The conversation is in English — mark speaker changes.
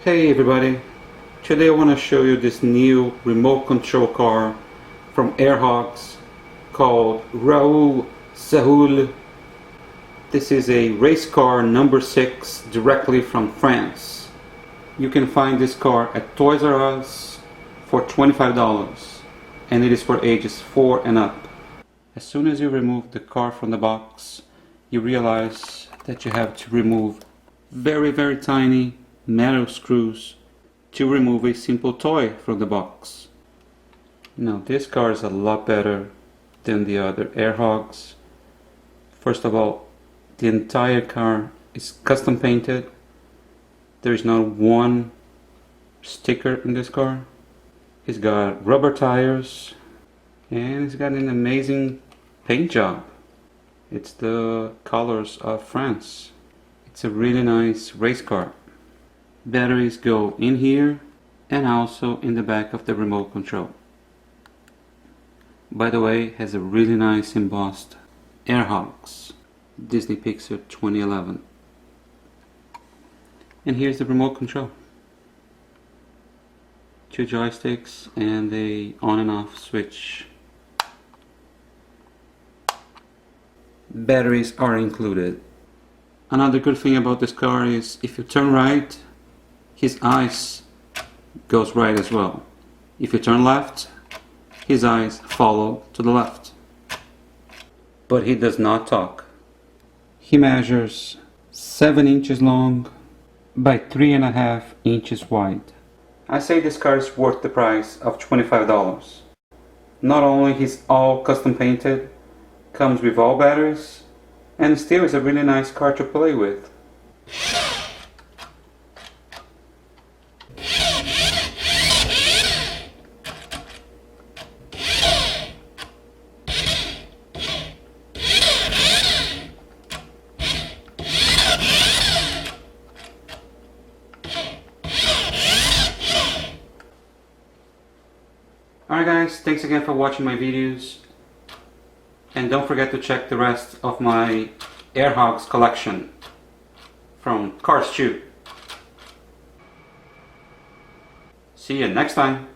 Speaker 1: Hey everybody, today I want to show you this new remote control car from Hogs called Raoul. This is a race car number 6 directly from France. You can find this car at Toys R Us for $25 and it is for ages 4 and up. As soon as you remove the car from the box, you realize that you have to remove very tiny metal screws to remove a simple toy from the box. Now this car is a lot better than the other Hogs. First of all, the entire car is custom painted. There is not one sticker in this car. It's got rubber tires and it's got an amazing paint job. It's the colors of France. It's a really nice race car. Batteries go in here and also in the back of the remote control. By the way, it has a really nice embossed Hogs Disney Pixar 2011. And here's the remote control. 2 joysticks and a on and off switch. Batteries are included. Another good thing about this car is if you turn right, his eyes goes right as well. If you turn left, his eyes follow to the left. But he does not talk. He measures 7 inches long by 3.5 inches wide. I say this car is worth the price of $25. Not only he's all custom painted, comes with all batteries, and still is a really nice car to play with. Alright guys, thanks again for watching my videos, and don't forget to check the rest of my Hogs collection from Cars 2. See you next time.